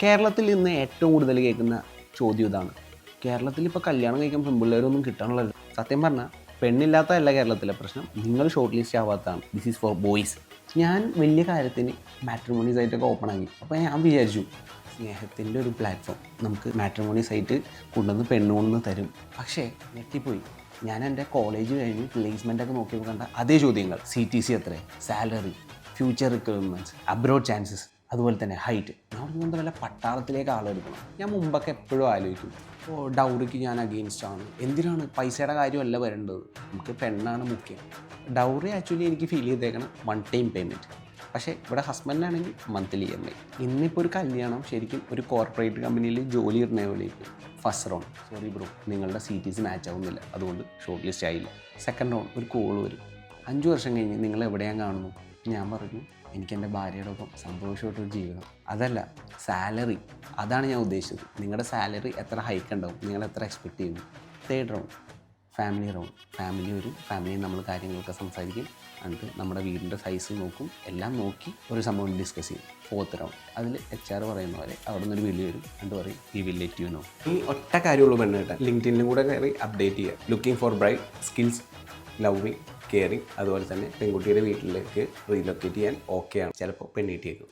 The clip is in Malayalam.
കേരളത്തിൽ ഇന്ന് ഏറ്റവും കൂടുതൽ കേൾക്കുന്ന ചോദ്യം ഇതാണ്. കേരളത്തിൽ ഇപ്പോൾ കല്യാണം കഴിക്കാൻ പെൺപിള്ളേരൊന്നും കിട്ടാനുള്ളത്. സത്യം പറഞ്ഞാൽ പെണ്ണില്ലാത്തതല്ല കേരളത്തിലെ പ്രശ്നം, നിങ്ങൾ ഷോർട്ട് ലിസ്റ്റ് ആവാത്തതാണ്. This is for boys. ഞാൻ വലിയ കാര്യത്തിന് മാട്രിമോണി സൈറ്റൊക്കെ ഓപ്പൺ ആക്കി. അപ്പോൾ ഞാൻ വിചാരിച്ചു സ്നേഹത്തിൻ്റെ ഒരു പ്ലാറ്റ്ഫോം നമുക്ക് മാട്രിമോണി സൈറ്റ് കൊണ്ടുവന്ന് പെണ്ണുകൊണ്ടുവന്ന് തരും. പക്ഷേ ഞെട്ടിപ്പോയി. ഞാൻ എൻ്റെ കോളേജ് കഴിഞ്ഞ് പ്ലേസ്മെൻറ്റൊക്കെ നോക്കിയപ്പോൾ കണ്ട അതേ ചോദ്യങ്ങൾ. CTC എത്ര, salary, future requirements, abroad chances, അതുപോലെ തന്നെ ഹൈറ്റ്. ഞാൻ കൊണ്ട് വല്ല പട്ടാളത്തിലേക്ക് ആളെടുക്കണം. ഞാൻ മുമ്പൊക്കെ എപ്പോഴും ആലോചിക്കും, ഇപ്പോൾ ഡൗറിക്ക് ഞാൻ അഗെയിൻസ്റ്റ് ആണ്. എന്തിനാണ്? പൈസയുടെ കാര്യമല്ല വരേണ്ടത്, നമുക്ക് പെണ്ണാണ് മുഖ്യം. ഡൗറി ആക്ച്വലി എനിക്ക് ഫീൽ ചെയ്തേക്കണം വൺ ടൈം പേയ്മെൻറ്റ്. പക്ഷേ ഇവിടെ ഹസ്ബൻഡാണെങ്കിൽ മന്ത്ലി EMI. ഇന്നിപ്പോൾ ഒരു കല്യാണം ശരിക്കും ഒരു കോർപ്പറേറ്റ് കമ്പനിയിൽ ജോലി ഇടുന്ന പോലെയിരിക്കും. ഫസ്റ്റ് റൗണ്ട്, സോറി ബ്രോ, നിങ്ങളുടെ CTC മാച്ച് ആവുന്നില്ല, അതുകൊണ്ട് ഷോർട്ട് ലിസ്റ്റ് ആയില്ല. സെക്കൻഡ് റൗണ്ട് ഒരു കോൾ വരും, 5 വർഷം കഴിഞ്ഞ് നിങ്ങൾ എവിടെയാണ് കാണുന്നു? ഞാൻ പറഞ്ഞു എനിക്ക് എൻ്റെ ഭാര്യയുടെ ഒപ്പം സന്തോഷമായിട്ടൊരു ജീവിതം. അതല്ല, സാലറി, അതാണ് ഞാൻ ഉദ്ദേശിച്ചത്. നിങ്ങളുടെ സാലറി എത്ര ഹൈക്ക് ഉണ്ടാവും, നിങ്ങൾ എത്ര എക്സ്പെക്റ്റ് ചെയ്യുന്നു? Third round family round. Family വരും, ഫാമിലിയിൽ നമ്മൾ കാര്യങ്ങളൊക്കെ സംസാരിക്കും, എന്നിട്ട് നമ്മുടെ വീടിൻ്റെ സൈസ് നോക്കും, എല്ലാം നോക്കി ഒരു സംഭവം ഡിസ്കസ് ചെയ്യും. ഫോർത്ത് റൗണ്ട് അതിൽ HR പറയുന്ന പോലെ അവിടെ നിന്നൊരു വിളി വരും, എന്നിട്ട് പറയും we will let you know. ഈ ഒറ്റ കാര്യമുള്ളൂ പെണ്ണ് കിട്ടാൻ. ലിങ്ക്ഡിനിലും കൂടെ കയറി അപ്ഡേറ്റ് ചെയ്യുക. Looking for bright, skills, loving, caring, അതുപോലെ തന്നെ പെൺകുട്ടിയുടെ വീട്ടിലേക്ക് റീലൊക്കേറ്റ് ചെയ്യാൻ ഓക്കെയാണ്. ചിലപ്പോൾ പെണ്ണ് കിട്ടിയേക്കും.